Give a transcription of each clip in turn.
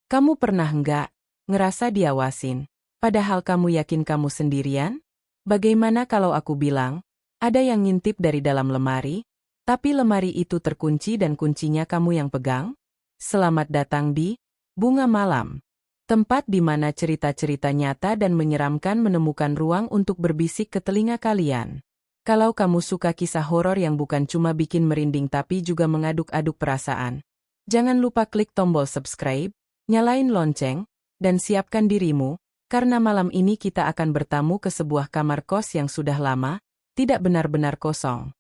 Kamu pernah nggak ngerasa diawasin, padahal kamu yakin kamu sendirian? Bagaimana kalau aku bilang, ada yang ngintip dari dalam lemari, tapi lemari itu terkunci dan kuncinya kamu yang pegang? Selamat datang di Bunga Malam, tempat di mana cerita-cerita nyata dan menyeramkan menemukan ruang untuk berbisik ke telinga kalian. Kalau kamu suka kisah horor yang bukan cuma bikin merinding tapi juga mengaduk-aduk perasaan, jangan lupa klik tombol subscribe, nyalain lonceng, dan siapkan dirimu, karena malam ini kita akan bertamu ke sebuah kamar kos yang sudah lama, tidak benar-benar kosong.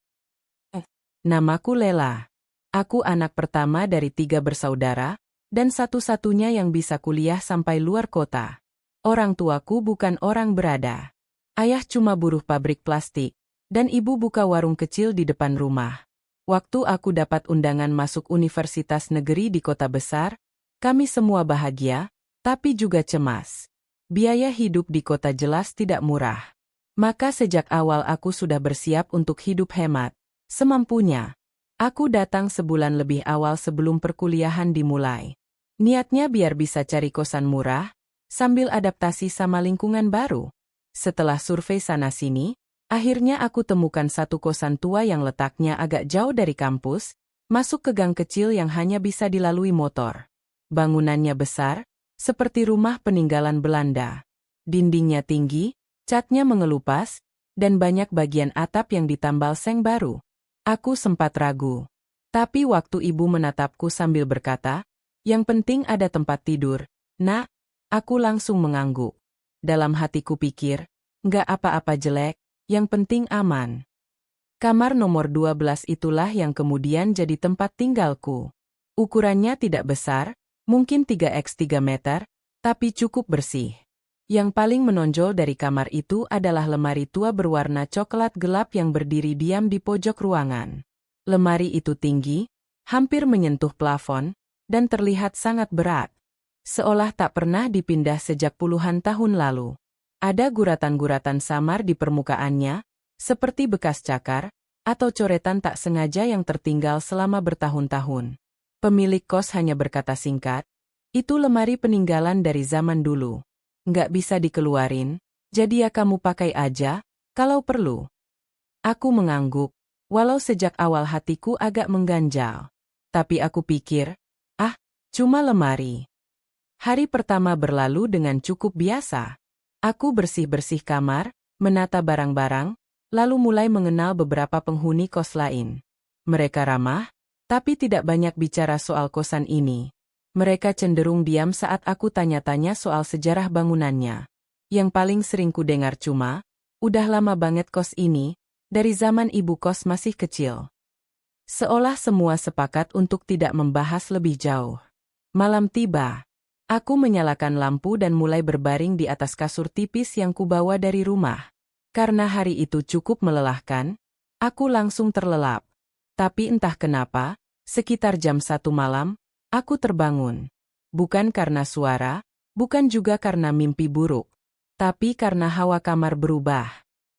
Namaku Lela. Aku anak pertama dari 3 bersaudara, dan satu-satunya yang bisa kuliah sampai luar kota. Orang tuaku bukan orang berada. Ayah cuma buruh pabrik plastik, dan ibu buka warung kecil di depan rumah. Waktu aku dapat undangan masuk universitas negeri di kota besar, kami semua bahagia, tapi juga cemas. Biaya hidup di kota jelas tidak murah. Maka sejak awal aku sudah bersiap untuk hidup hemat, semampunya. Aku datang sebulan lebih awal sebelum perkuliahan dimulai. Niatnya biar bisa cari kosan murah, sambil adaptasi sama lingkungan baru. Setelah survei sana-sini, akhirnya aku temukan satu kosan tua yang letaknya agak jauh dari kampus, masuk ke gang kecil yang hanya bisa dilalui motor. Bangunannya besar, seperti rumah peninggalan Belanda. Dindingnya tinggi, catnya mengelupas, dan banyak bagian atap yang ditambal seng baru. Aku sempat ragu. Tapi waktu ibu menatapku sambil berkata, "Yang penting ada tempat tidur, Nak," aku langsung mengangguk. Dalam hatiku pikir, nggak apa-apa jelek, yang penting aman. Kamar nomor 12 itulah yang kemudian jadi tempat tinggalku. Ukurannya tidak besar, mungkin 3x3 meter, tapi cukup bersih. Yang paling menonjol dari kamar itu adalah lemari tua berwarna coklat gelap yang berdiri diam di pojok ruangan. Lemari itu tinggi, hampir menyentuh plafon, dan terlihat sangat berat. Seolah tak pernah dipindah sejak puluhan tahun lalu. Ada guratan-guratan samar di permukaannya, seperti bekas cakar, atau coretan tak sengaja yang tertinggal selama bertahun-tahun. Pemilik kos hanya berkata singkat, "Itu lemari peninggalan dari zaman dulu. Nggak bisa dikeluarin, jadi ya kamu pakai aja, kalau perlu." Aku mengangguk, walau sejak awal hatiku agak mengganjal. Tapi aku pikir, cuma lemari. Hari pertama berlalu dengan cukup biasa. Aku bersih-bersih kamar, menata barang-barang, lalu mulai mengenal beberapa penghuni kos lain. Mereka ramah, tapi tidak banyak bicara soal kosan ini. Mereka cenderung diam saat aku tanya-tanya soal sejarah bangunannya. Yang paling sering ku dengar cuma, "Udah lama banget kos ini, dari zaman ibu kos masih kecil." Seolah semua sepakat untuk tidak membahas lebih jauh. Malam tiba. Aku menyalakan lampu dan mulai berbaring di atas kasur tipis yang kubawa dari rumah. Karena hari itu cukup melelahkan, aku langsung terlelap. Tapi entah kenapa, sekitar jam 1 malam, aku terbangun. Bukan karena suara, bukan juga karena mimpi buruk, tapi karena hawa kamar berubah.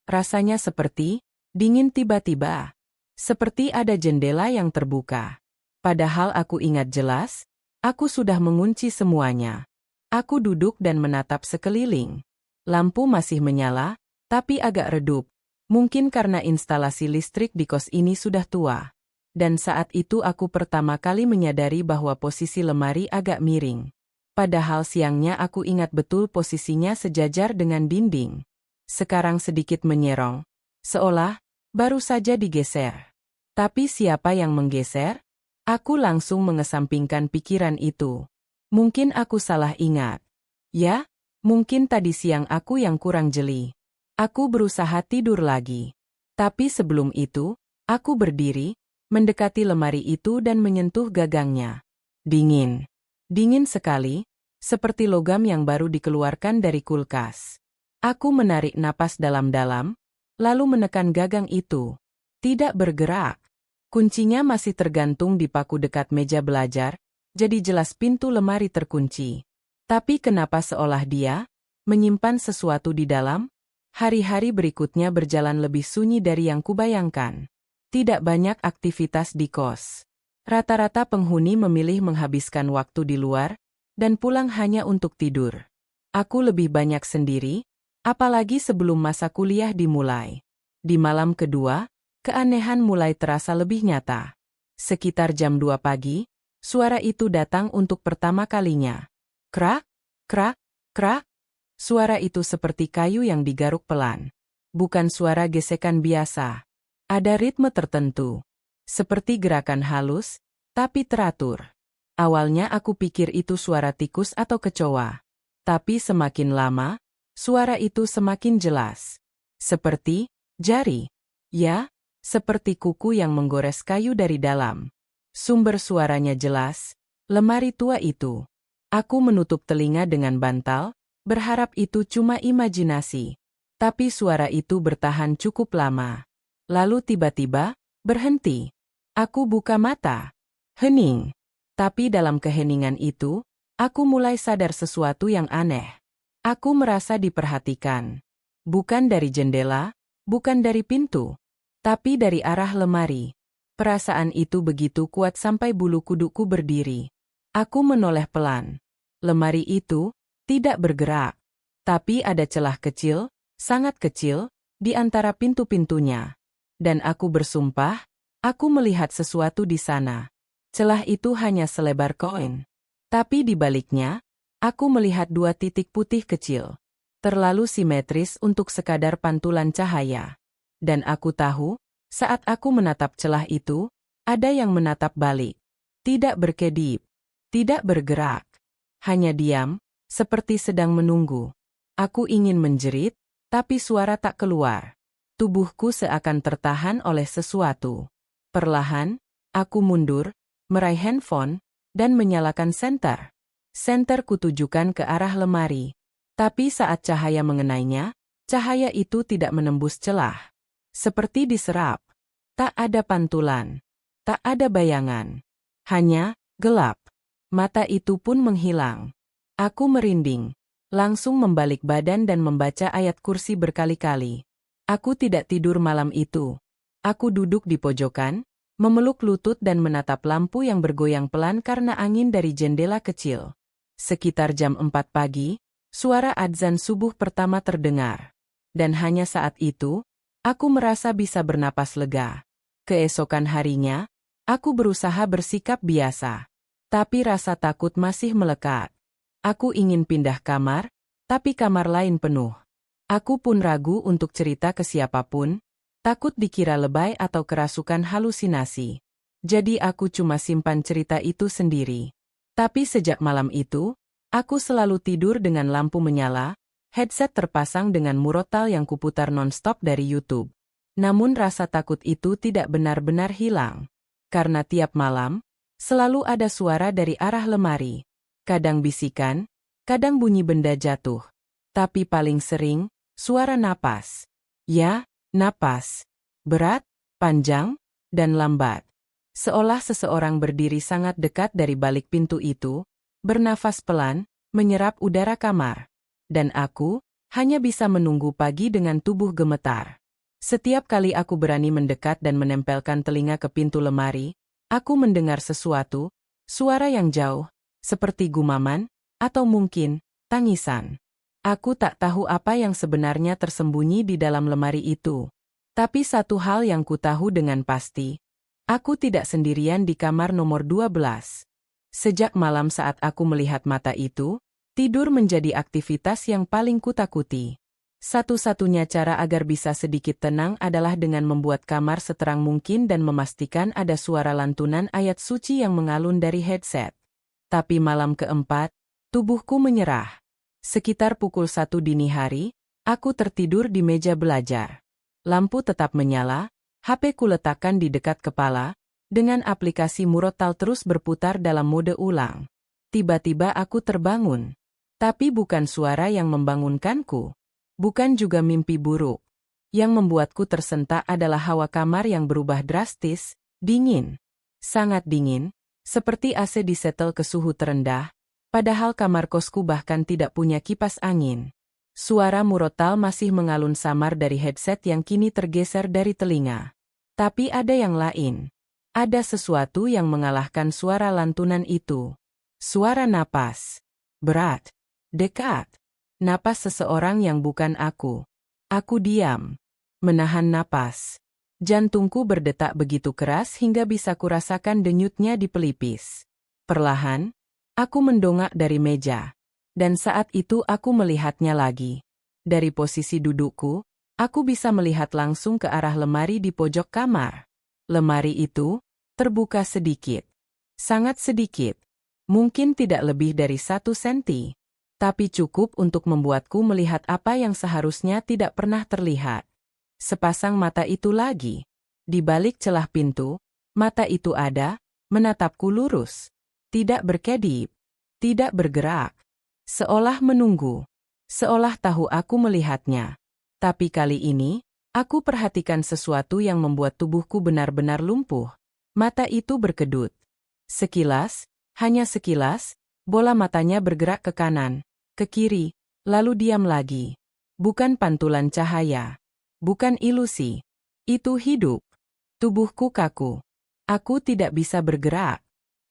Rasanya seperti dingin tiba-tiba. Seperti ada jendela yang terbuka. Padahal aku ingat jelas, aku sudah mengunci semuanya. Aku duduk dan menatap sekeliling. Lampu masih menyala, tapi agak redup. Mungkin karena instalasi listrik di kos ini sudah tua. Dan saat itu aku pertama kali menyadari bahwa posisi lemari agak miring. Padahal siangnya aku ingat betul posisinya sejajar dengan dinding. Sekarang sedikit menyerong. Seolah baru saja digeser. Tapi siapa yang menggeser? Aku langsung mengesampingkan pikiran itu. Mungkin aku salah ingat. Ya, mungkin tadi siang aku yang kurang jeli. Aku berusaha tidur lagi. Tapi sebelum itu, aku berdiri, mendekati lemari itu dan menyentuh gagangnya. Dingin. Dingin sekali, seperti logam yang baru dikeluarkan dari kulkas. Aku menarik napas dalam-dalam, lalu menekan gagang itu. Tidak bergerak. Kuncinya masih tergantung di paku dekat meja belajar, jadi jelas pintu lemari terkunci. Tapi kenapa seolah dia menyimpan sesuatu di dalam? Hari-hari berikutnya berjalan lebih sunyi dari yang kubayangkan. Tidak banyak aktivitas di kos. Rata-rata penghuni memilih menghabiskan waktu di luar, dan pulang hanya untuk tidur. Aku lebih banyak sendiri, apalagi sebelum masa kuliah dimulai. Di malam kedua, keanehan mulai terasa lebih nyata. Sekitar jam 2 pagi, suara itu datang untuk pertama kalinya. Krak, krak, krak. Suara itu seperti kayu yang digaruk pelan. Bukan suara gesekan biasa. Ada ritme tertentu. Seperti gerakan halus, tapi teratur. Awalnya aku pikir itu suara tikus atau kecoa. Tapi semakin lama, suara itu semakin jelas. Seperti jari. Ya, seperti kuku yang menggores kayu dari dalam. Sumber suaranya jelas, lemari tua itu. Aku menutup telinga dengan bantal, berharap itu cuma imajinasi. Tapi suara itu bertahan cukup lama. Lalu tiba-tiba, berhenti. Aku buka mata. Hening. Tapi dalam keheningan itu, aku mulai sadar sesuatu yang aneh. Aku merasa diperhatikan. Bukan dari jendela, bukan dari pintu, tapi dari arah lemari. Perasaan itu begitu kuat sampai bulu kuduku berdiri. Aku menoleh pelan. Lemari itu tidak bergerak. Tapi ada celah kecil, sangat kecil, di antara pintu-pintunya. Dan aku bersumpah, aku melihat sesuatu di sana. Celah itu hanya selebar koin. Tapi di baliknya, aku melihat 2 titik putih kecil. Terlalu simetris untuk sekadar pantulan cahaya. Dan aku tahu, saat aku menatap celah itu, ada yang menatap balik. Tidak berkedip. Tidak bergerak. Hanya diam, seperti sedang menunggu. Aku ingin menjerit, tapi suara tak keluar. Tubuhku seakan tertahan oleh sesuatu. Perlahan, aku mundur, meraih handphone, dan menyalakan senter. Senter kutujukan ke arah lemari. Tapi saat cahaya mengenainya, cahaya itu tidak menembus celah. Seperti diserap. Tak ada pantulan. Tak ada bayangan. Hanya gelap. Mata itu pun menghilang. Aku merinding. Langsung membalik badan dan membaca ayat kursi berkali-kali. Aku tidak tidur malam itu. Aku duduk di pojokan, memeluk lutut dan menatap lampu yang bergoyang pelan karena angin dari jendela kecil. Sekitar jam 4 pagi, suara adzan subuh pertama terdengar. Dan hanya saat itu, aku merasa bisa bernapas lega. Keesokan harinya, aku berusaha bersikap biasa. Tapi rasa takut masih melekat. Aku ingin pindah kamar, tapi kamar lain penuh. Aku pun ragu untuk cerita ke siapapun, takut dikira lebay atau kerasukan halusinasi. Jadi aku cuma simpan cerita itu sendiri. Tapi sejak malam itu, aku selalu tidur dengan lampu menyala, headset terpasang dengan murotal yang kuputar non-stop dari YouTube. Namun rasa takut itu tidak benar-benar hilang. Karena tiap malam, selalu ada suara dari arah lemari. Kadang bisikan, kadang bunyi benda jatuh. Tapi paling sering, suara napas. Ya, napas. Berat, panjang, dan lambat. Seolah seseorang berdiri sangat dekat dari balik pintu itu, bernafas pelan, menyerap udara kamar. Dan aku hanya bisa menunggu pagi dengan tubuh gemetar. Setiap kali aku berani mendekat dan menempelkan telinga ke pintu lemari, aku mendengar sesuatu, suara yang jauh, seperti gumaman, atau mungkin tangisan. Aku tak tahu apa yang sebenarnya tersembunyi di dalam lemari itu. Tapi satu hal yang ku tahu dengan pasti, aku tidak sendirian di kamar nomor 12. Sejak malam saat aku melihat mata itu, tidur menjadi aktivitas yang paling kutakuti. Satu-satunya cara agar bisa sedikit tenang adalah dengan membuat kamar seterang mungkin dan memastikan ada suara lantunan ayat suci yang mengalun dari headset. Tapi malam keempat, tubuhku menyerah. Sekitar pukul 1 dini hari, aku tertidur di meja belajar. Lampu tetap menyala, HP ku letakkan di dekat kepala, dengan aplikasi murotal terus berputar dalam mode ulang. Tiba-tiba aku terbangun. Tapi bukan suara yang membangunkanku. Bukan juga mimpi buruk. Yang membuatku tersentak adalah hawa kamar yang berubah drastis, dingin. Sangat dingin, seperti AC disetel ke suhu terendah, padahal kamar kosku bahkan tidak punya kipas angin. Suara murotal masih mengalun samar dari headset yang kini tergeser dari telinga. Tapi ada yang lain. Ada sesuatu yang mengalahkan suara lantunan itu. Suara napas. Berat. Dekat. Napas seseorang yang bukan aku. Aku diam. Menahan napas. Jantungku berdetak begitu keras hingga bisa kurasakan denyutnya di pelipis. Perlahan, aku mendongak dari meja. Dan saat itu aku melihatnya lagi. Dari posisi dudukku, aku bisa melihat langsung ke arah lemari di pojok kamar. Lemari itu terbuka sedikit. Sangat sedikit. Mungkin tidak lebih dari 1 senti. Tapi cukup untuk membuatku melihat apa yang seharusnya tidak pernah terlihat. Sepasang mata itu lagi. Di balik celah pintu, mata itu ada, menatapku lurus. Tidak berkedip. Tidak bergerak. Seolah menunggu. Seolah tahu aku melihatnya. Tapi kali ini, aku perhatikan sesuatu yang membuat tubuhku benar-benar lumpuh. Mata itu berkedut. Sekilas, hanya sekilas, bola matanya bergerak ke kanan, ke kiri, lalu diam lagi. Bukan pantulan cahaya. Bukan ilusi. Itu hidup. Tubuhku kaku. Aku tidak bisa bergerak.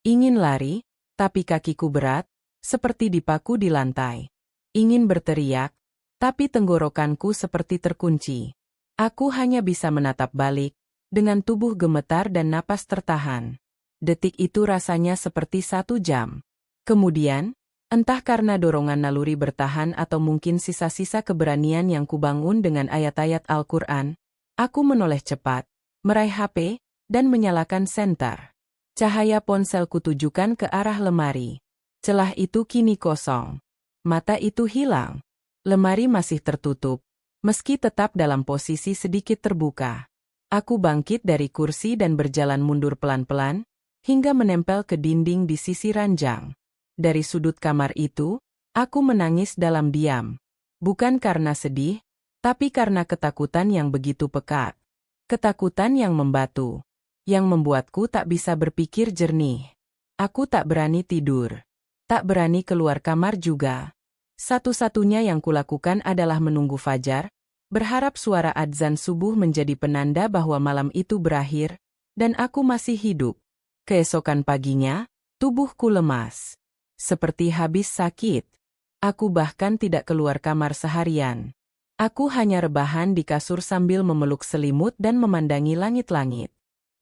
Ingin lari, tapi kakiku berat, seperti dipaku di lantai. Ingin berteriak, tapi tenggorokanku seperti terkunci. Aku hanya bisa menatap balik, dengan tubuh gemetar dan napas tertahan. Detik itu rasanya seperti 1 jam. Kemudian, entah karena dorongan naluri bertahan atau mungkin sisa-sisa keberanian yang kubangun dengan ayat-ayat Al-Quran, aku menoleh cepat, meraih HP, dan menyalakan senter. Cahaya ponselku tujukan ke arah lemari. Celah itu kini kosong. Mata itu hilang. Lemari masih tertutup, meski tetap dalam posisi sedikit terbuka. Aku bangkit dari kursi dan berjalan mundur pelan-pelan, hingga menempel ke dinding di sisi ranjang. Dari sudut kamar itu, aku menangis dalam diam. Bukan karena sedih, tapi karena ketakutan yang begitu pekat. Ketakutan yang membatu, yang membuatku tak bisa berpikir jernih. Aku tak berani tidur. Tak berani keluar kamar juga. Satu-satunya yang kulakukan adalah menunggu fajar, berharap suara adzan subuh menjadi penanda bahwa malam itu berakhir, dan aku masih hidup. Keesokan paginya, tubuhku lemas. Seperti habis sakit. Aku bahkan tidak keluar kamar seharian. Aku hanya rebahan di kasur sambil memeluk selimut dan memandangi langit-langit.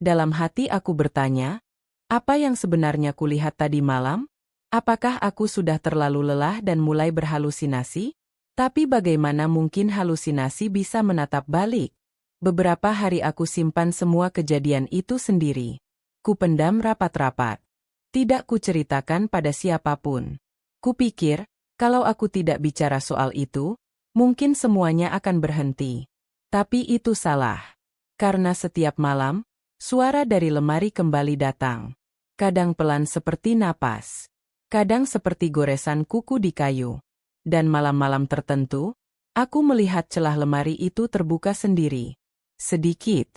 Dalam hati aku bertanya, apa yang sebenarnya kulihat tadi malam? Apakah aku sudah terlalu lelah dan mulai berhalusinasi? Tapi bagaimana mungkin halusinasi bisa menatap balik? Beberapa hari aku simpan semua kejadian itu sendiri. Kupendam rapat-rapat. Tidak kuceritakan pada siapapun. Kupikir, kalau aku tidak bicara soal itu, mungkin semuanya akan berhenti. Tapi itu salah. Karena setiap malam, suara dari lemari kembali datang. Kadang pelan seperti napas. Kadang seperti goresan kuku di kayu. Dan malam-malam tertentu, aku melihat celah lemari itu terbuka sendiri. Sedikit.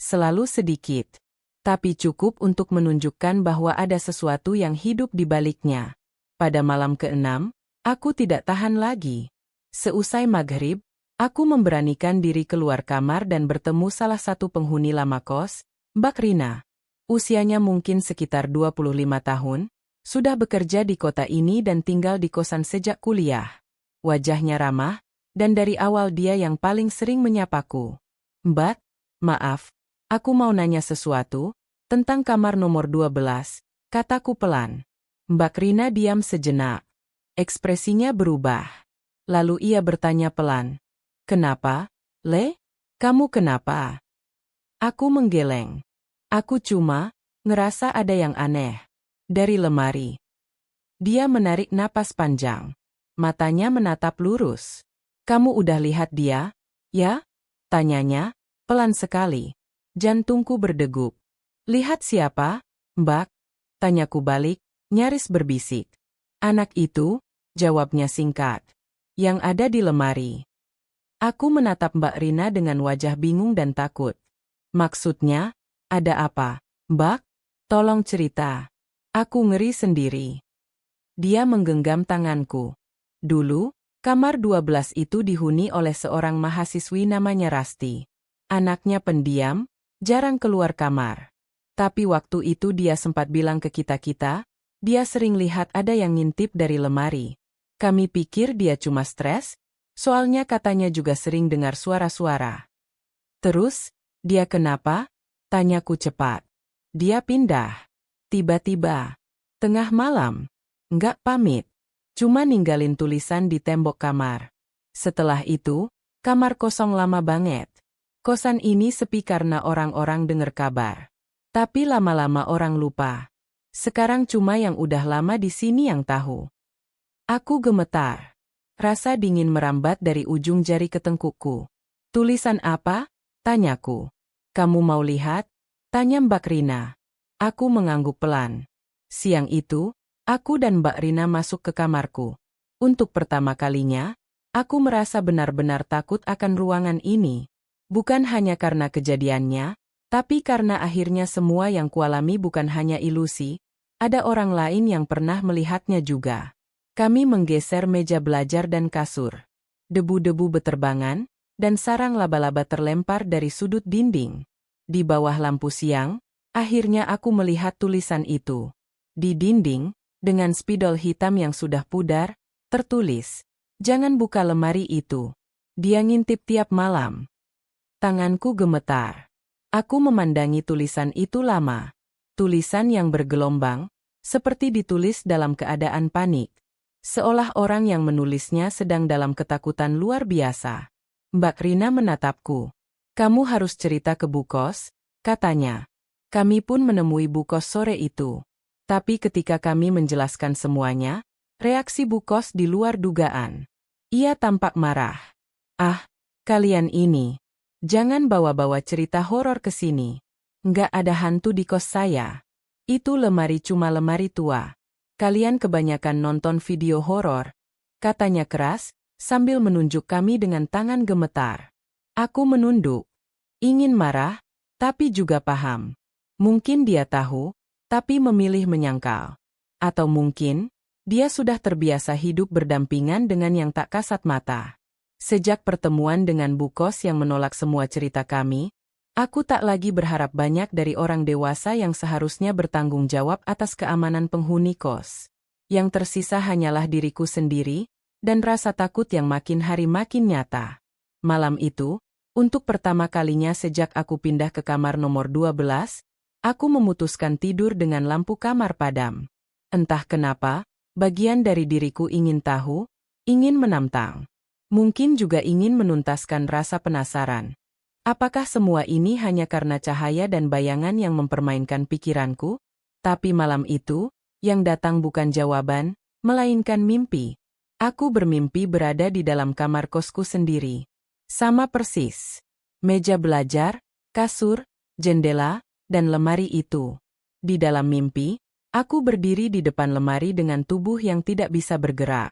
Selalu sedikit. Tapi cukup untuk menunjukkan bahwa ada sesuatu yang hidup di baliknya. Pada malam ke-6, aku tidak tahan lagi. Seusai maghrib, aku memberanikan diri keluar kamar dan bertemu salah satu penghuni lama kos, Mbak Rina. Usianya mungkin sekitar 25 tahun, sudah bekerja di kota ini dan tinggal di kosan sejak kuliah. Wajahnya ramah, dan dari awal dia yang paling sering menyapaku. Mbak, maaf, aku mau nanya sesuatu, tentang kamar nomor 12, kataku pelan. Mbak Rina diam sejenak. Ekspresinya berubah. Lalu ia bertanya pelan. Kenapa, Le? Kamu kenapa? Aku menggeleng. Aku cuma ngerasa ada yang aneh. Dari lemari. Dia menarik napas panjang. Matanya menatap lurus. Kamu udah lihat dia? Ya? Tanyanya, pelan sekali. Jantungku berdegup. Lihat siapa, Mbak? Tanyaku balik, nyaris berbisik. Anak itu, jawabnya singkat. Yang ada di lemari. Aku menatap Mbak Rina dengan wajah bingung dan takut. Maksudnya, ada apa, Mbak? Tolong cerita. Aku ngeri sendiri. Dia menggenggam tanganku. Dulu, kamar 12 itu dihuni oleh seorang mahasiswi namanya Rasti. Anaknya pendiam, jarang keluar kamar. Tapi waktu itu dia sempat bilang ke kita-kita, Dia sering lihat ada yang ngintip dari lemari. Kami pikir dia cuma stres, soalnya katanya juga sering dengar suara-suara. Terus, dia kenapa? Tanyaku cepat. Dia pindah. Tiba-tiba. Tengah malam. Nggak pamit. Cuma ninggalin tulisan di tembok kamar. Setelah itu, kamar kosong lama banget. Kosan ini sepi karena orang-orang dengar kabar. Tapi lama-lama orang lupa. Sekarang cuma yang udah lama di sini yang tahu. Aku gemetar. Rasa dingin merambat dari ujung jari ke tengkukku. Tulisan apa? Tanyaku. Kamu mau lihat? Tanya Mbak Rina. Aku mengangguk pelan. Siang itu, aku dan Mbak Rina masuk ke kamarku. Untuk pertama kalinya, aku merasa benar-benar takut akan ruangan ini. Bukan hanya karena kejadiannya, tapi karena akhirnya semua yang kualami bukan hanya ilusi, ada orang lain yang pernah melihatnya juga. Kami menggeser meja belajar dan kasur. Debu-debu beterbangan, dan sarang laba-laba terlempar dari sudut dinding. Di bawah lampu siang, akhirnya aku melihat tulisan itu. Di dinding, dengan spidol hitam yang sudah pudar, tertulis, "Jangan buka lemari itu. Dia ngintip tiap malam." Tanganku gemetar. Aku memandangi tulisan itu lama. Tulisan yang bergelombang, seperti ditulis dalam keadaan panik. Seolah orang yang menulisnya sedang dalam ketakutan luar biasa. Mbak Rina menatapku. Kamu harus cerita ke Bu Kos, katanya. Kami pun menemui Bu Kos sore itu. Tapi ketika kami menjelaskan semuanya, reaksi Bu Kos di luar dugaan. Ia tampak marah. Ah, kalian ini. Jangan bawa-bawa cerita horor ke sini. Nggak ada hantu di kos saya. Itu lemari cuma lemari tua. Kalian kebanyakan nonton video horor, katanya keras, sambil menunjuk kami dengan tangan gemetar. Aku menunduk. Ingin marah, tapi juga paham. Mungkin dia tahu, tapi memilih menyangkal. Atau mungkin, dia sudah terbiasa hidup berdampingan dengan yang tak kasat mata. Sejak pertemuan dengan Bu Kos yang menolak semua cerita kami, aku tak lagi berharap banyak dari orang dewasa yang seharusnya bertanggung jawab atas keamanan penghuni kos. Yang tersisa hanyalah diriku sendiri, dan rasa takut yang makin hari makin nyata. Malam itu, untuk pertama kalinya sejak aku pindah ke kamar nomor 12, aku memutuskan tidur dengan lampu kamar padam. Entah kenapa, bagian dari diriku ingin tahu, ingin menantang. Mungkin juga ingin menuntaskan rasa penasaran. Apakah semua ini hanya karena cahaya dan bayangan yang mempermainkan pikiranku? Tapi malam itu, yang datang bukan jawaban, melainkan mimpi. Aku bermimpi berada di dalam kamar kosku sendiri. Sama persis. Meja belajar, kasur, jendela, dan lemari itu. Di dalam mimpi, aku berdiri di depan lemari dengan tubuh yang tidak bisa bergerak.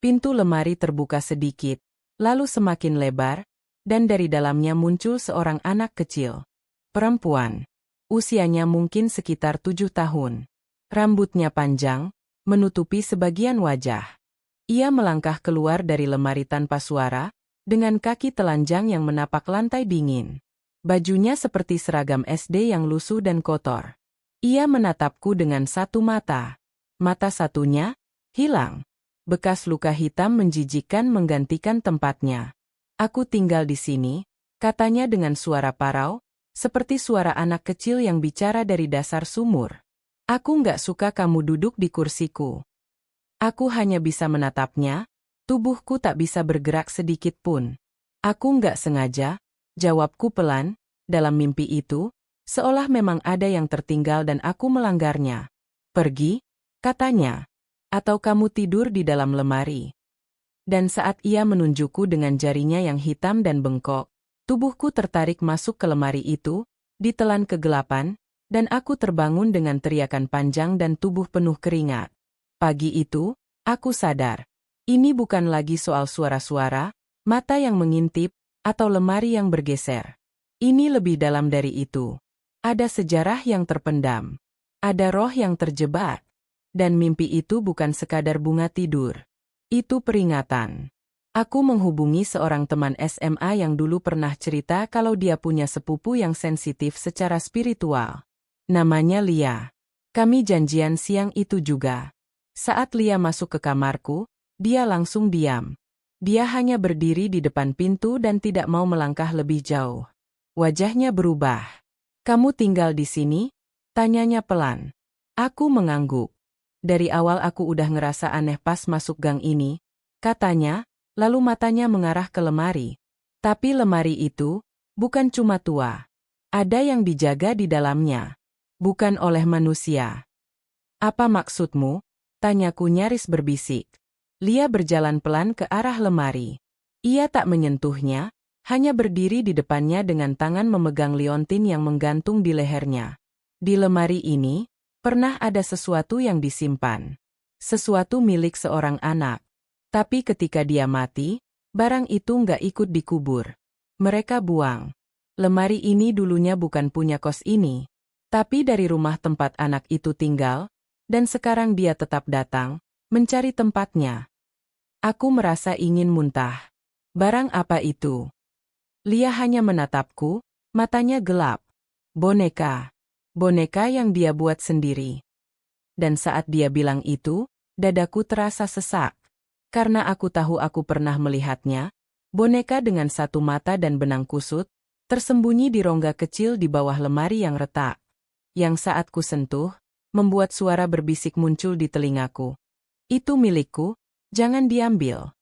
Pintu lemari terbuka sedikit, lalu semakin lebar, dan dari dalamnya muncul seorang anak kecil. Perempuan. Usianya mungkin sekitar 7 tahun. Rambutnya panjang, menutupi sebagian wajah. Ia melangkah keluar dari lemari tanpa suara, dengan kaki telanjang yang menapak lantai dingin. Bajunya seperti seragam SD yang lusuh dan kotor. Ia menatapku dengan satu mata. Mata satunya hilang. Bekas luka hitam menjijikkan menggantikan tempatnya. Aku tinggal di sini, katanya dengan suara parau, seperti suara anak kecil yang bicara dari dasar sumur. Aku nggak suka kamu duduk di kursiku. Aku hanya bisa menatapnya, tubuhku tak bisa bergerak sedikit pun. Aku nggak sengaja, jawabku pelan, dalam mimpi itu, seolah memang ada yang tertinggal dan aku melanggarnya. Pergi, katanya. Atau kamu tidur di dalam lemari. Dan saat ia menunjukku dengan jarinya yang hitam dan bengkok, tubuhku tertarik masuk ke lemari itu, ditelan kegelapan, dan aku terbangun dengan teriakan panjang dan tubuh penuh keringat. Pagi itu, aku sadar. Ini bukan lagi soal suara-suara, mata yang mengintip, atau lemari yang bergeser. Ini lebih dalam dari itu. Ada sejarah yang terpendam. Ada roh yang terjebak. Dan mimpi itu bukan sekadar bunga tidur. Itu peringatan. Aku menghubungi seorang teman SMA yang dulu pernah cerita kalau dia punya sepupu yang sensitif secara spiritual. Namanya Lia. Kami janjian siang itu juga. Saat Lia masuk ke kamarku, dia langsung diam. Dia hanya berdiri di depan pintu dan tidak mau melangkah lebih jauh. Wajahnya berubah. Kamu tinggal di sini? Tanyanya pelan. Aku mengangguk. Dari awal aku udah ngerasa aneh pas masuk gang ini, katanya, lalu matanya mengarah ke lemari. Tapi lemari itu bukan cuma tua. Ada yang dijaga di dalamnya. Bukan oleh manusia. Apa maksudmu? Tanyaku nyaris berbisik. Lia berjalan pelan ke arah lemari. Ia tak menyentuhnya, hanya berdiri di depannya dengan tangan memegang liontin yang menggantung di lehernya. Di lemari ini, pernah ada sesuatu yang disimpan. Sesuatu milik seorang anak. Tapi ketika dia mati, barang itu nggak ikut dikubur. Mereka buang. Lemari ini dulunya bukan punya kos ini. Tapi dari rumah tempat anak itu tinggal, dan sekarang dia tetap datang, mencari tempatnya. Aku merasa ingin muntah. Barang apa itu? Lia hanya menatapku, matanya gelap. Boneka. Boneka yang dia buat sendiri. Dan saat dia bilang itu, dadaku terasa sesak. Karena aku tahu aku pernah melihatnya, boneka dengan satu mata dan benang kusut, tersembunyi di rongga kecil di bawah lemari yang retak. Yang saat ku sentuh, membuat suara berbisik muncul di telingaku. Itu milikku, jangan diambil.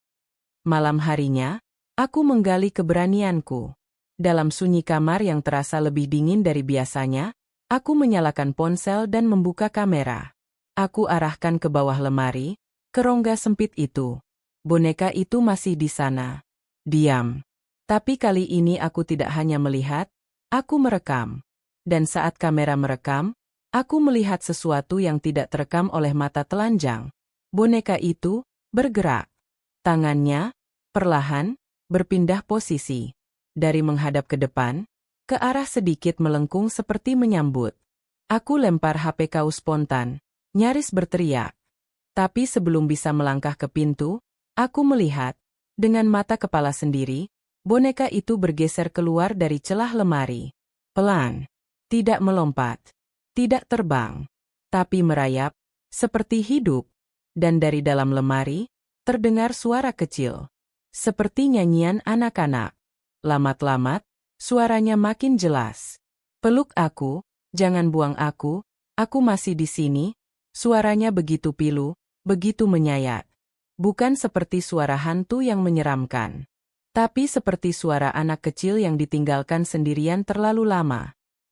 Malam harinya, aku menggali keberanianku. Dalam sunyi kamar yang terasa lebih dingin dari biasanya, aku menyalakan ponsel dan membuka kamera. Aku arahkan ke bawah lemari, ke rongga sempit itu. Boneka itu masih di sana. Diam. Tapi kali ini aku tidak hanya melihat, aku merekam. Dan saat kamera merekam, aku melihat sesuatu yang tidak terekam oleh mata telanjang. Boneka itu bergerak. Tangannya, perlahan, berpindah posisi. Dari menghadap ke depan, ke arah sedikit melengkung seperti menyambut. Aku lempar HP kau spontan, nyaris berteriak. Tapi sebelum bisa melangkah ke pintu, aku melihat, dengan mata kepala sendiri, boneka itu bergeser keluar dari celah lemari. Pelan. Tidak melompat. Tidak terbang. Tapi merayap, seperti hidup. Dan dari dalam lemari, terdengar suara kecil. Seperti nyanyian anak-anak. Lamat-lamat, suaranya makin jelas. Peluk aku, jangan buang aku masih di sini. Suaranya begitu pilu, begitu menyayat. Bukan seperti suara hantu yang menyeramkan. Tapi seperti suara anak kecil yang ditinggalkan sendirian terlalu lama.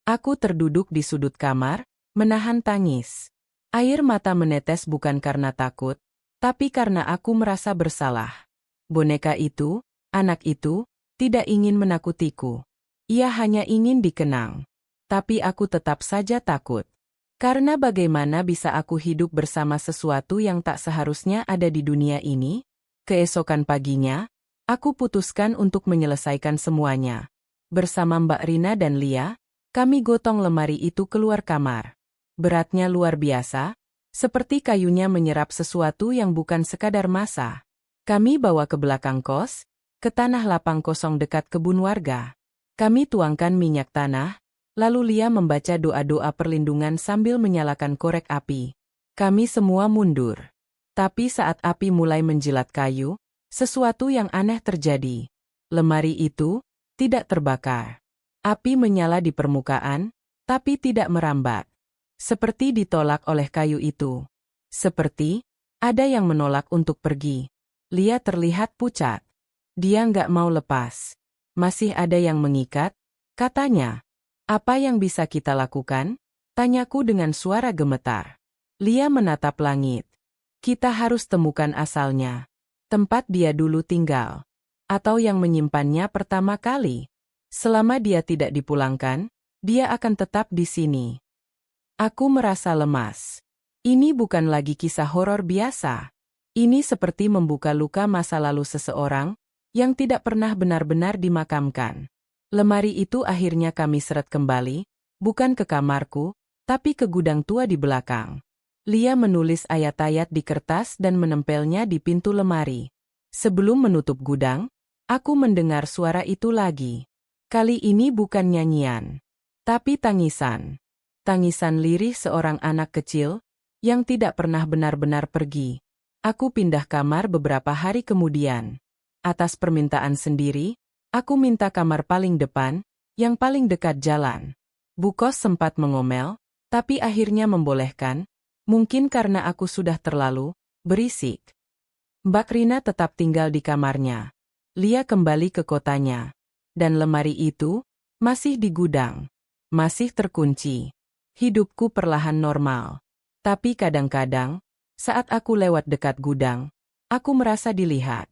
Aku terduduk di sudut kamar, menahan tangis. Air mata menetes bukan karena takut, tapi karena aku merasa bersalah. Boneka itu, anak itu, tidak ingin menakutiku. Ia hanya ingin dikenang. Tapi aku tetap saja takut. Karena bagaimana bisa aku hidup bersama sesuatu yang tak seharusnya ada di dunia ini? Keesokan paginya, aku putuskan untuk menyelesaikan semuanya. Bersama Mbak Rina dan Lia, kami gotong lemari itu keluar kamar. Beratnya luar biasa, seperti kayunya menyerap sesuatu yang bukan sekadar massa. Kami bawa ke belakang kos, ke tanah lapang kosong dekat kebun warga. Kami tuangkan minyak tanah, lalu Lia membaca doa-doa perlindungan sambil menyalakan korek api. Kami semua mundur. Tapi saat api mulai menjilat kayu, sesuatu yang aneh terjadi. Lemari itu tidak terbakar. Api menyala di permukaan, tapi tidak merambat. Seperti ditolak oleh kayu itu. Seperti ada yang menolak untuk pergi. Lia terlihat pucat. Dia nggak mau lepas. Masih ada yang mengikat, katanya. Apa yang bisa kita lakukan? Tanyaku dengan suara gemetar. Lia menatap langit. Kita harus temukan asalnya. Tempat dia dulu tinggal. Atau yang menyimpannya pertama kali. Selama dia tidak dipulangkan, dia akan tetap di sini. Aku merasa lemas. Ini bukan lagi kisah horor biasa. Ini seperti membuka luka masa lalu seseorang yang tidak pernah benar-benar dimakamkan. Lemari itu akhirnya kami seret kembali, bukan ke kamarku, tapi ke gudang tua di belakang. Lia menulis ayat-ayat di kertas dan menempelnya di pintu lemari. Sebelum menutup gudang, aku mendengar suara itu lagi. Kali ini bukan nyanyian, tapi tangisan. Tangisan lirih seorang anak kecil yang tidak pernah benar-benar pergi. Aku pindah kamar beberapa hari kemudian. Atas permintaan sendiri, aku minta kamar paling depan, yang paling dekat jalan. Bu kos sempat mengomel, tapi akhirnya membolehkan, mungkin karena aku sudah terlalu berisik. Mbak Rina tetap tinggal di kamarnya. Lia kembali ke kotanya. Dan lemari itu masih di gudang. Masih terkunci. Hidupku perlahan normal. Tapi kadang-kadang, saat aku lewat dekat gudang, aku merasa dilihat.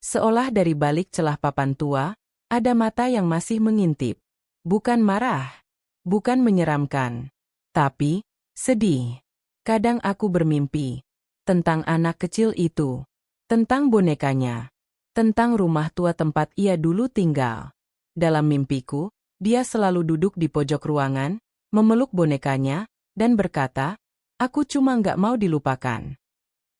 Seolah dari balik celah papan tua, ada mata yang masih mengintip. Bukan marah, bukan menyeramkan, tapi sedih. Kadang aku bermimpi tentang anak kecil itu, tentang bonekanya, tentang rumah tua tempat ia dulu tinggal. Dalam mimpiku, dia selalu duduk di pojok ruangan, memeluk bonekanya, dan berkata, "Aku cuma nggak mau dilupakan."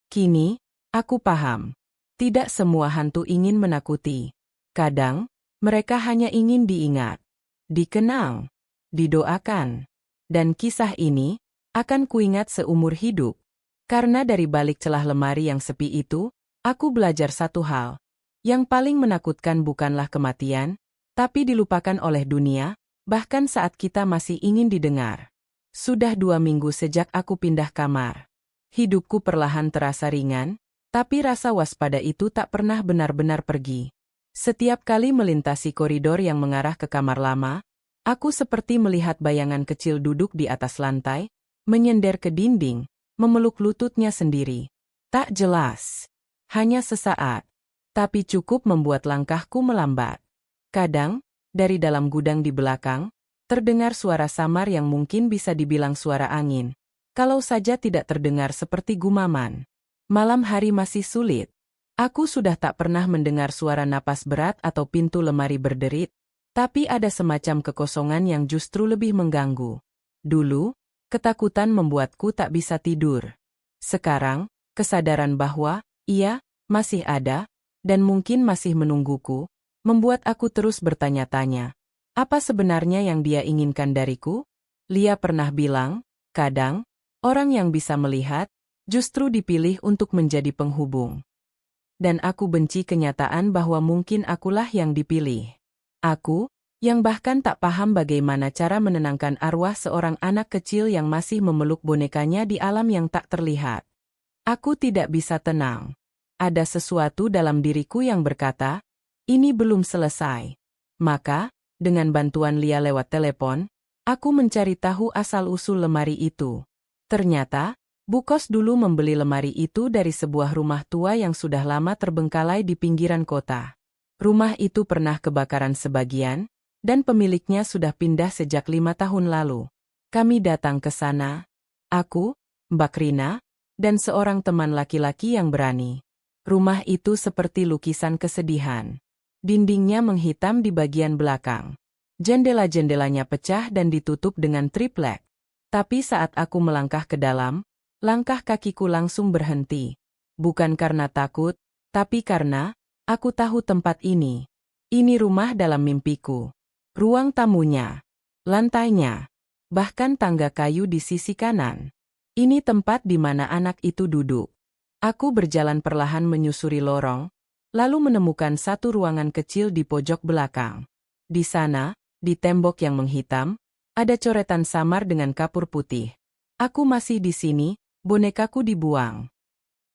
Kini, aku paham. Tidak semua hantu ingin menakuti. Kadang, mereka hanya ingin diingat, dikenang, didoakan. Dan kisah ini akan kuingat seumur hidup. Karena dari balik celah lemari yang sepi itu, aku belajar satu hal. Yang paling menakutkan bukanlah kematian, tapi dilupakan oleh dunia, bahkan saat kita masih ingin didengar. Sudah 2 minggu sejak aku pindah kamar. Hidupku perlahan terasa ringan, tapi rasa waspada itu tak pernah benar-benar pergi. Setiap kali melintasi koridor yang mengarah ke kamar lama, aku seperti melihat bayangan kecil duduk di atas lantai, menyender ke dinding, memeluk lututnya sendiri. Tak jelas. Hanya sesaat. Tapi cukup membuat langkahku melambat. Kadang, dari dalam gudang di belakang, terdengar suara samar yang mungkin bisa dibilang suara angin. Kalau saja tidak terdengar seperti gumaman. Malam hari masih sulit. Aku sudah tak pernah mendengar suara napas berat atau pintu lemari berderit, tapi ada semacam kekosongan yang justru lebih mengganggu. Dulu, ketakutan membuatku tak bisa tidur. Sekarang, kesadaran bahwa ia masih ada dan mungkin masih menungguku, membuat aku terus bertanya-tanya, apa sebenarnya yang dia inginkan dariku? Lia pernah bilang, kadang, orang yang bisa melihat, justru dipilih untuk menjadi penghubung. Dan aku benci kenyataan bahwa mungkin akulah yang dipilih. Aku, yang bahkan tak paham bagaimana cara menenangkan arwah seorang anak kecil yang masih memeluk bonekanya di alam yang tak terlihat. Aku tidak bisa tenang. Ada sesuatu dalam diriku yang berkata, ini belum selesai. Maka, dengan bantuan Lia lewat telepon, aku mencari tahu asal-usul lemari itu. Ternyata, Bu kos dulu membeli lemari itu dari sebuah rumah tua yang sudah lama terbengkalai di pinggiran kota. Rumah itu pernah kebakaran sebagian, dan pemiliknya sudah pindah sejak 5 tahun lalu. Kami datang ke sana, aku, Mbak Rina, dan seorang teman laki-laki yang berani. Rumah itu seperti lukisan kesedihan. Dindingnya menghitam di bagian belakang. Jendela-jendelanya pecah dan ditutup dengan triplek. Tapi saat aku melangkah ke dalam, langkah kakiku langsung berhenti. Bukan karena takut, tapi karena aku tahu tempat ini. Ini rumah dalam mimpiku. Ruang tamunya, lantainya, bahkan tangga kayu di sisi kanan. Ini tempat di mana anak itu duduk. Aku berjalan perlahan menyusuri lorong, lalu menemukan satu ruangan kecil di pojok belakang. Di sana, di tembok yang menghitam, ada coretan samar dengan kapur putih. Aku masih di sini, bonekaku dibuang.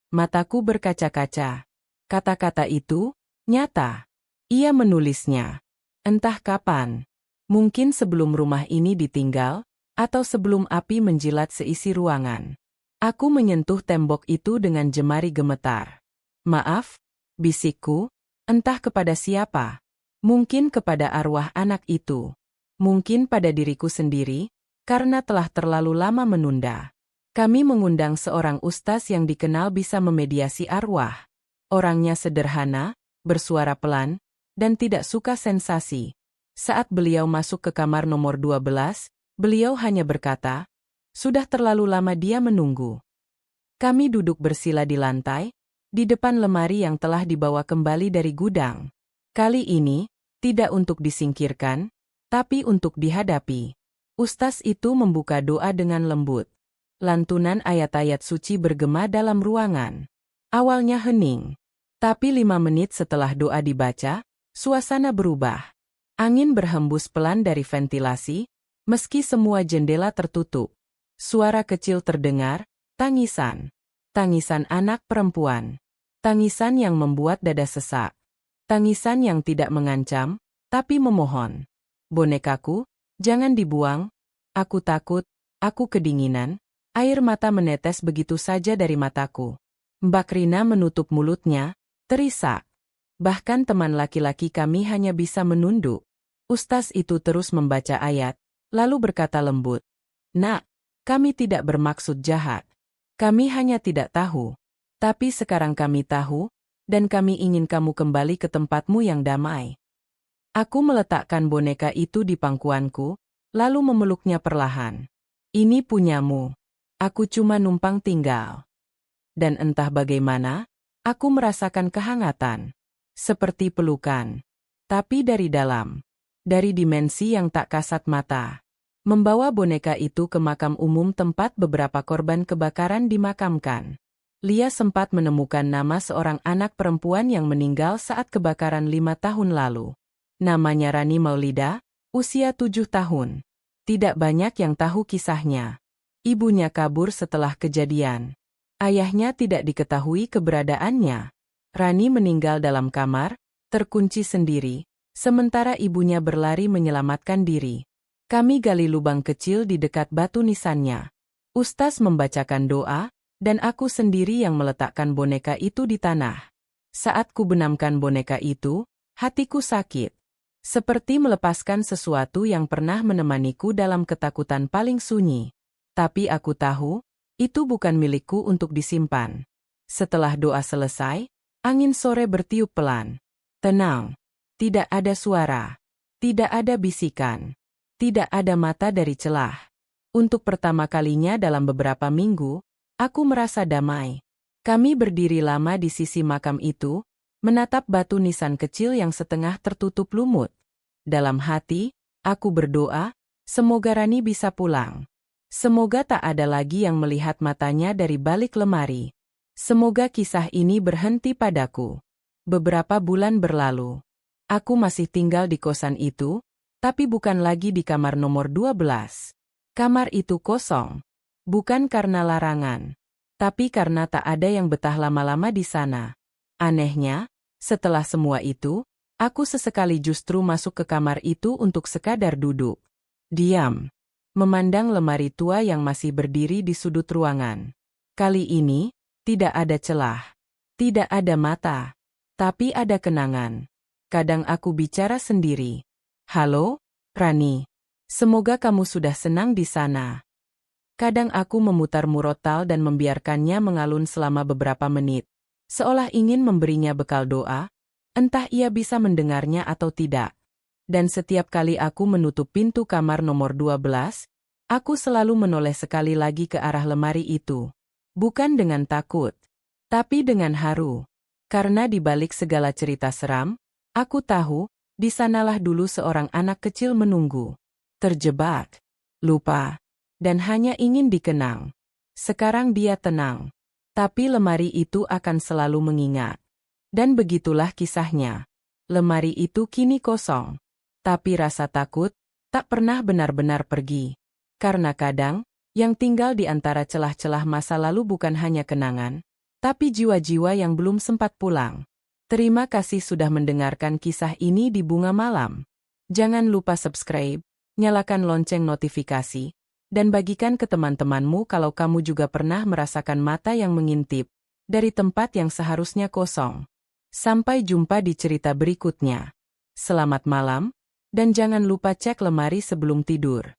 Mataku berkaca-kaca. Kata-kata itu nyata. Ia menulisnya. Entah kapan. Mungkin sebelum rumah ini ditinggal, atau sebelum api menjilat seisi ruangan. Aku menyentuh tembok itu dengan jemari gemetar. Maaf, bisikku, entah kepada siapa. Mungkin kepada arwah anak itu. Mungkin pada diriku sendiri, karena telah terlalu lama menunda. Kami mengundang seorang ustaz yang dikenal bisa memediasi arwah. Orangnya sederhana, bersuara pelan, dan tidak suka sensasi. Saat beliau masuk ke kamar nomor 12, beliau hanya berkata, sudah terlalu lama dia menunggu. Kami duduk bersila di lantai, di depan lemari yang telah dibawa kembali dari gudang. Kali ini, tidak untuk disingkirkan, tapi untuk dihadapi. Ustaz itu membuka doa dengan lembut. Lantunan ayat-ayat suci bergema dalam ruangan. Awalnya hening. Tapi 5 menit setelah doa dibaca, suasana berubah. Angin berhembus pelan dari ventilasi, meski semua jendela tertutup. Suara kecil terdengar, tangisan. Tangisan anak perempuan. Tangisan yang membuat dada sesak. Tangisan yang tidak mengancam, tapi memohon. Bonekaku, jangan dibuang. Aku takut, aku kedinginan. Air mata menetes begitu saja dari mataku. Mbak Rina menutup mulutnya, terisak. Bahkan teman laki-laki kami hanya bisa menunduk. Ustaz itu terus membaca ayat, lalu berkata lembut. Nak, kami tidak bermaksud jahat. Kami hanya tidak tahu. Tapi sekarang kami tahu, dan kami ingin kamu kembali ke tempatmu yang damai. Aku meletakkan boneka itu di pangkuanku, lalu memeluknya perlahan. Ini punyamu. Aku cuma numpang tinggal. Dan entah bagaimana, aku merasakan kehangatan. Seperti pelukan. Tapi dari dalam. Dari dimensi yang tak kasat mata. Membawa boneka itu ke makam umum tempat beberapa korban kebakaran dimakamkan. Lia sempat menemukan nama seorang anak perempuan yang meninggal saat kebakaran 5 tahun lalu. Namanya Rani Maulida, usia 7 tahun. Tidak banyak yang tahu kisahnya. Ibunya kabur setelah kejadian. Ayahnya tidak diketahui keberadaannya. Rani meninggal dalam kamar, terkunci sendiri, sementara ibunya berlari menyelamatkan diri. Kami gali lubang kecil di dekat batu nisannya. Ustaz membacakan doa, dan aku sendiri yang meletakkan boneka itu di tanah. Saat ku benamkan boneka itu, hatiku sakit. Seperti melepaskan sesuatu yang pernah menemaniku dalam ketakutan paling sunyi. Tapi aku tahu, itu bukan milikku untuk disimpan. Setelah doa selesai, angin sore bertiup pelan. Tenang. Tidak ada suara. Tidak ada bisikan. Tidak ada mata dari celah. Untuk pertama kalinya dalam beberapa minggu, aku merasa damai. Kami berdiri lama di sisi makam itu, menatap batu nisan kecil yang setengah tertutup lumut. Dalam hati, aku berdoa, semoga Rani bisa pulang. Semoga tak ada lagi yang melihat matanya dari balik lemari. Semoga kisah ini berhenti padaku. Beberapa bulan berlalu. Aku masih tinggal di kosan itu, tapi bukan lagi di kamar nomor 12. Kamar itu kosong. Bukan karena larangan, tapi karena tak ada yang betah lama-lama di sana. Anehnya, setelah semua itu, aku sesekali justru masuk ke kamar itu untuk sekadar duduk. Diam. Memandang lemari tua yang masih berdiri di sudut ruangan. Kali ini, tidak ada celah. Tidak ada mata. Tapi ada kenangan. Kadang aku bicara sendiri. Halo, Rani. Semoga kamu sudah senang di sana. Kadang aku memutar murotal dan membiarkannya mengalun selama beberapa menit. Seolah ingin memberinya bekal doa, entah ia bisa mendengarnya atau tidak. Dan setiap kali aku menutup pintu kamar nomor 12, aku selalu menoleh sekali lagi ke arah lemari itu. Bukan dengan takut, tapi dengan haru. Karena di balik segala cerita seram, aku tahu, di sanalah dulu seorang anak kecil menunggu. Terjebak, lupa, dan hanya ingin dikenang. Sekarang dia tenang. Tapi lemari itu akan selalu mengingat. Dan begitulah kisahnya. Lemari itu kini kosong. Tapi rasa takut tak pernah benar-benar pergi. Karena kadang, yang tinggal di antara celah-celah masa lalu bukan hanya kenangan, tapi jiwa-jiwa yang belum sempat pulang. Terima kasih sudah mendengarkan kisah ini di Bunga Malam. Jangan lupa subscribe, nyalakan lonceng notifikasi, dan bagikan ke teman-temanmu kalau kamu juga pernah merasakan mata yang mengintip dari tempat yang seharusnya kosong. Sampai jumpa di cerita berikutnya. Selamat malam. Dan jangan lupa cek lemari sebelum tidur.